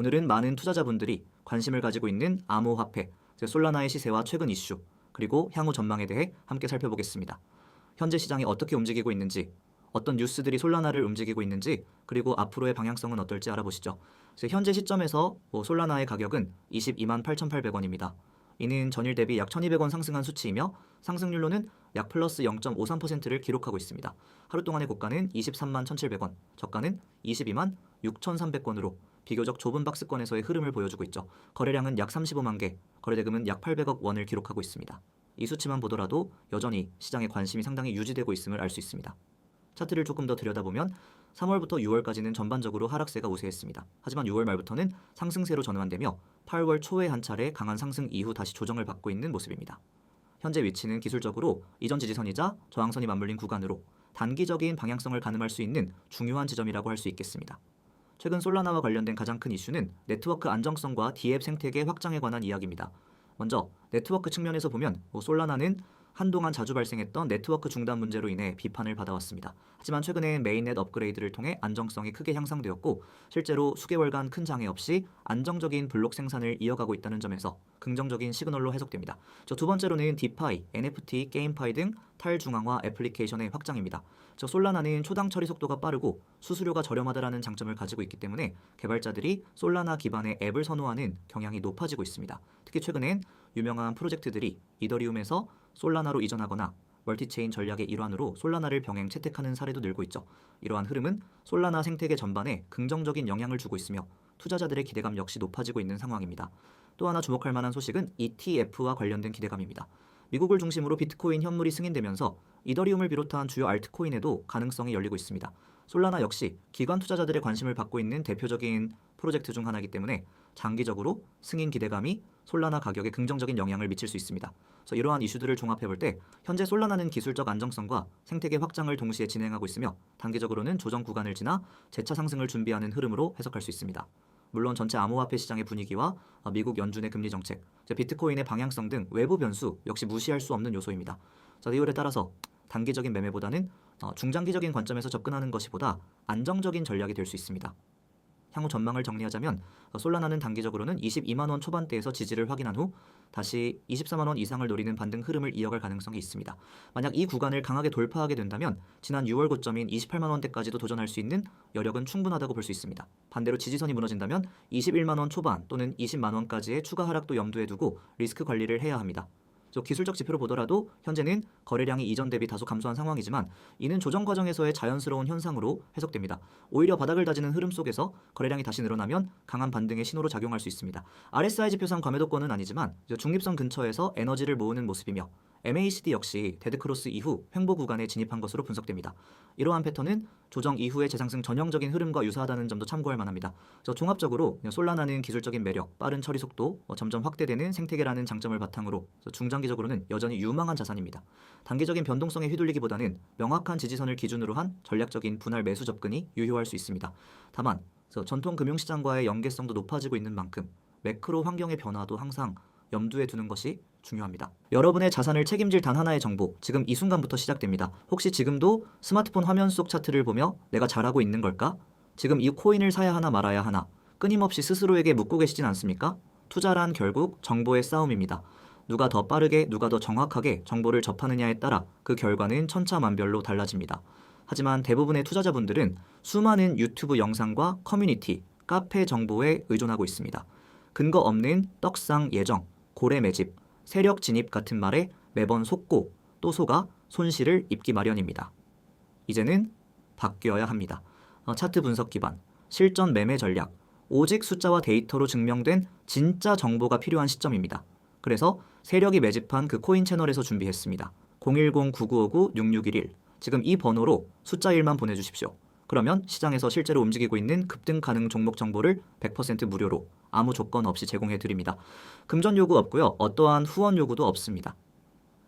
오늘은 많은 투자자분들이 관심을 가지고 있는 암호화폐, 즉 솔라나의 시세와 최근 이슈, 그리고 향후 전망에 대해 함께 살펴보겠습니다. 현재 시장이 어떻게 움직이고 있는지, 어떤 뉴스들이 솔라나를 움직이고 있는지, 그리고 앞으로의 방향성은 어떨지 알아보시죠. 현재 시점에서 솔라나의 가격은 22만 8,800원입니다. 이는 전일 대비 약 1,200원 상승한 수치이며 상승률로는 약 플러스 0.53%를 기록하고 있습니다. 하루 동안의 고가는 23만 1,700원, 저가는 22만 6,300원으로 비교적 좁은 박스권에서의 흐름을 보여주고 있죠. 거래량은 약 35만 개, 거래대금은 약 800억 원을 기록하고 있습니다. 이 수치만 보더라도 여전히 시장의 관심이 상당히 유지되고 있음을 알 수 있습니다. 차트를 조금 더 들여다보면 3월부터 6월까지는 전반적으로 하락세가 우세했습니다. 하지만 6월 말부터는 상승세로 전환되며 8월 초에 한 차례 강한 상승 이후 다시 조정을 받고 있는 모습입니다. 현재 위치는 기술적으로 이전 지지선이자 저항선이 맞물린 구간으로 단기적인 방향성을 가늠할 수 있는 중요한 지점이라고 할 수 있겠습니다. 최근 솔라나와 관련된 가장 큰 이슈는 네트워크 안정성과 D앱 생태계 확장에 관한 이야기입니다. 먼저 네트워크 측면에서 보면 솔라나는 한동안 자주 발생했던 네트워크 중단 문제로 인해 비판을 받아왔습니다. 하지만 최근엔 메인넷 업그레이드를 통해 안정성이 크게 향상되었고 실제로 수개월간 큰 장애 없이 안정적인 블록 생산을 이어가고 있다는 점에서 긍정적인 시그널로 해석됩니다. 두 번째로는 디파이, NFT, 게임파이 등 탈중앙화 애플리케이션의 확장입니다. 솔라나는 초당 처리 속도가 빠르고 수수료가 저렴하다라는 장점을 가지고 있기 때문에 개발자들이 솔라나 기반의 앱을 선호하는 경향이 높아지고 있습니다. 특히 최근엔 유명한 프로젝트들이 이더리움에서 솔라나로 이전하거나 멀티체인 전략의 일환으로 솔라나를 병행 채택하는 사례도 늘고 있죠. 이러한 흐름은 솔라나 생태계 전반에 긍정적인 영향을 주고 있으며 투자자들의 기대감 역시 높아지고 있는 상황입니다. 또 하나 주목할 만한 소식은 ETF와 관련된 기대감입니다. 미국을 중심으로 비트코인 현물이 승인되면서 이더리움을 비롯한 주요 알트코인에도 가능성이 열리고 있습니다. 솔라나 역시 기관 투자자들의 관심을 받고 있는 대표적인 프로젝트 중 하나이기 때문에 장기적으로 승인 기대감이 솔라나 가격에 긍정적인 영향을 미칠 수 있습니다. 그래서 이러한 이슈들을 종합해볼 때 현재 솔라나는 기술적 안정성과 생태계 확장을 동시에 진행하고 있으며 단기적으로는 조정 구간을 지나 재차 상승을 준비하는 흐름으로 해석할 수 있습니다. 물론 전체 암호화폐 시장의 분위기와 미국 연준의 금리 정책, 비트코인의 방향성 등 외부 변수 역시 무시할 수 없는 요소입니다. 이율에 따라서 단기적인 매매보다는 중장기적인 관점에서 접근하는 것이보다 안정적인 전략이 될 수 있습니다. 향후 전망을 정리하자면 솔라나는 단기적으로는 22만원 초반대에서 지지를 확인한 후 다시 24만원 이상을 노리는 반등 흐름을 이어갈 가능성이 있습니다. 만약 이 구간을 강하게 돌파하게 된다면 지난 6월 고점인 28만원대까지도 도전할 수 있는 여력은 충분하다고 볼 수 있습니다. 반대로 지지선이 무너진다면 21만원 초반 또는 20만원까지의 추가 하락도 염두에 두고 리스크 관리를 해야 합니다. 기술적 지표로 보더라도 현재는 거래량이 이전 대비 다소 감소한 상황이지만 이는 조정 과정에서의 자연스러운 현상으로 해석됩니다. 오히려 바닥을 다지는 흐름 속에서 거래량이 다시 늘어나면 강한 반등의 신호로 작용할 수 있습니다. RSI 지표상 과매도권은 아니지만 중립선 근처에서 에너지를 모으는 모습이며 MACD 역시 데드크로스 이후 횡보 구간에 진입한 것으로 분석됩니다. 이러한 패턴은 조정 이후의 재상승 전형적인 흐름과 유사하다는 점도 참고할 만합니다. 종합적으로 솔라나는 기술적인 매력, 빠른 처리 속도, 점점 확대되는 생태계라는 장점을 바탕으로 중장기적으로는 여전히 유망한 자산입니다. 단기적인 변동성에 휘둘리기보다는 명확한 지지선을 기준으로 한 전략적인 분할 매수 접근이 유효할 수 있습니다. 다만 전통 금융시장과의 연계성도 높아지고 있는 만큼 매크로 환경의 변화도 항상 염두에 두는 것이 중요합니다. 여러분의 자산을 책임질 단 하나의 정보, 지금 이 순간부터 시작됩니다. 혹시 지금도 스마트폰 화면 속 차트를 보며 내가 잘하고 있는 걸까? 지금 이 코인을 사야 하나 말아야 하나 끊임없이 스스로에게 묻고 계시진 않습니까? 투자란 결국 정보의 싸움입니다. 누가 더 빠르게, 누가 더 정확하게 정보를 접하느냐에 따라 그 결과는 천차만별로 달라집니다. 하지만 대부분의 투자자분들은 수많은 유튜브 영상과 커뮤니티, 카페 정보에 의존하고 있습니다. 근거 없는 떡상 예정, 고래 매집, 세력 진입 같은 말에 매번 속고 또 속아 손실을 입기 마련입니다. 이제는 바뀌어야 합니다. 차트 분석 기반, 실전 매매 전략, 오직 숫자와 데이터로 증명된 진짜 정보가 필요한 시점입니다. 그래서 세력이 매집한 그 코인 채널에서 준비했습니다. 010-9959-6611 지금 이 번호로 숫자 1만 보내주십시오. 그러면 시장에서 실제로 움직이고 있는 급등 가능 종목 정보를 100% 무료로 아무 조건 없이 제공해드립니다. 금전 요구 없고요. 어떠한 후원 요구도 없습니다.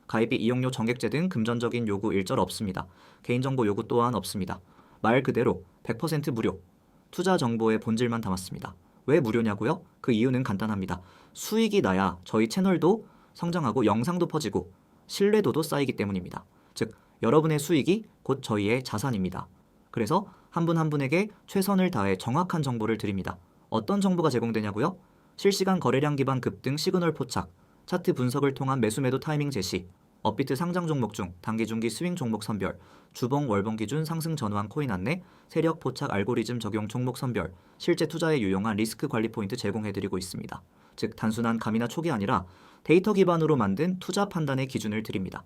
가입비 이용료 정액제 등 금전적인 요구 일절 없습니다. 개인정보 요구 또한 없습니다. 말 그대로 100% 무료. 투자 정보의 본질만 담았습니다. 왜 무료냐고요? 그 이유는 간단합니다. 수익이 나야 저희 채널도 성장하고 영상도 퍼지고 신뢰도도 쌓이기 때문입니다. 즉 여러분의 수익이 곧 저희의 자산입니다. 그래서 한 분 한 분에게 최선을 다해 정확한 정보를 드립니다. 어떤 정보가 제공되냐고요? 실시간 거래량 기반 급등 시그널 포착, 차트 분석을 통한 매수 매도 타이밍 제시, 업비트 상장 종목 중 단기 중기 스윙 종목 선별, 주봉 월봉 기준 상승 전후한 코인 안내, 세력 포착 알고리즘 적용 종목 선별, 실제 투자에 유용한 리스크 관리 포인트 제공해드리고 있습니다. 즉 단순한 감이나 촉이 아니라 데이터 기반으로 만든 투자 판단의 기준을 드립니다.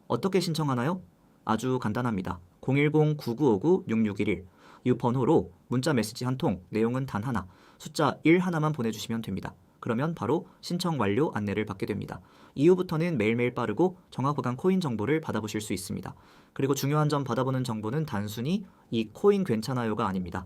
어떻게 신청하나요? 아주 간단합니다. 010-9959-6611 이 번호로 문자 메시지 한 통, 내용은 단 하나, 숫자 1 하나만 보내주시면 됩니다. 그러면 바로 신청 완료 안내를 받게 됩니다. 이후부터는 매일매일 빠르고 정확한 코인 정보를 받아보실 수 있습니다. 그리고 중요한 점 받아보는 정보는 단순히 이 코인 괜찮아요가 아닙니다.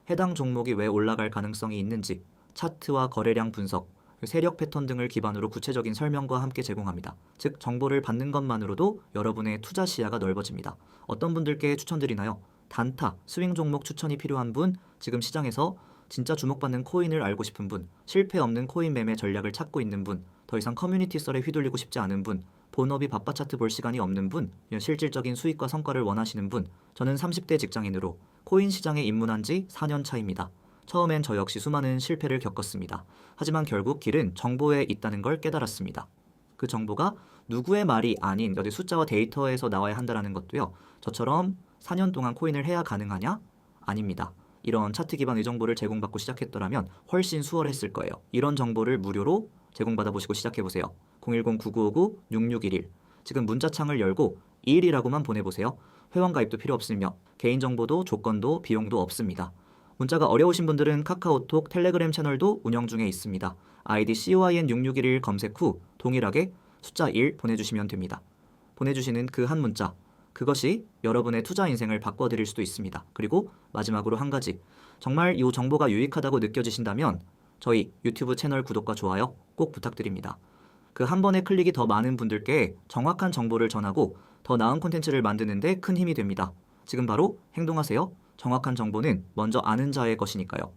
해당 종목이 왜 올라갈 가능성이 있는지, 차트와 거래량 분석, 세력 패턴 등을 기반으로 구체적인 설명과 함께 제공합니다. 즉 정보를 받는 것만으로도 여러분의 투자 시야가 넓어집니다. 어떤 분들께 추천드리나요? 단타, 스윙 종목 추천이 필요한 분, 지금 시장에서 진짜 주목받는 코인을 알고 싶은 분, 실패 없는 코인 매매 전략을 찾고 있는 분, 더 이상 커뮤니티 썰에 휘둘리고 싶지 않은 분, 본업이 바빠 차트 볼 시간이 없는 분, 실질적인 수익과 성과를 원하시는 분, 저는 30대 직장인으로 코인 시장에 입문한 지 4년 차입니다. 처음엔 저 역시 수많은 실패를 겪었습니다. 하지만 결국 길은 정보에 있다는 걸 깨달았습니다. 그 정보가 누구의 말이 아닌 어디 숫자와 데이터에서 나와야 한다는 것도요. 저처럼 4년 동안 코인을 해야 가능하냐? 아닙니다. 이런 차트 기반 의정보를 제공받고 시작했더라면 훨씬 수월했을 거예요. 이런 정보를 무료로 제공받아 보시고 시작해보세요. 010-9959-6611 지금 문자창을 열고 2일이라고만 보내보세요. 회원 가입도 필요 없으며 개인정보도 조건도 비용도 없습니다. 문자가 어려우신 분들은 카카오톡, 텔레그램 채널도 운영 중에 있습니다. 아이디 COIN6611 검색 후 동일하게 숫자 1 보내주시면 됩니다. 보내주시는 그 한 문자, 그것이 여러분의 투자 인생을 바꿔드릴 수도 있습니다. 그리고 마지막으로 한 가지, 정말 이 정보가 유익하다고 느껴지신다면 저희 유튜브 채널 구독과 좋아요 꼭 부탁드립니다. 그 한 번의 클릭이 더 많은 분들께 정확한 정보를 전하고 더 나은 콘텐츠를 만드는 데 큰 힘이 됩니다. 지금 바로 행동하세요. 정확한 정보는 먼저 아는 자의 것이니까요.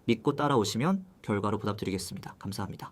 믿고 따라오시면 결과로 보답드리겠습니다. 감사합니다.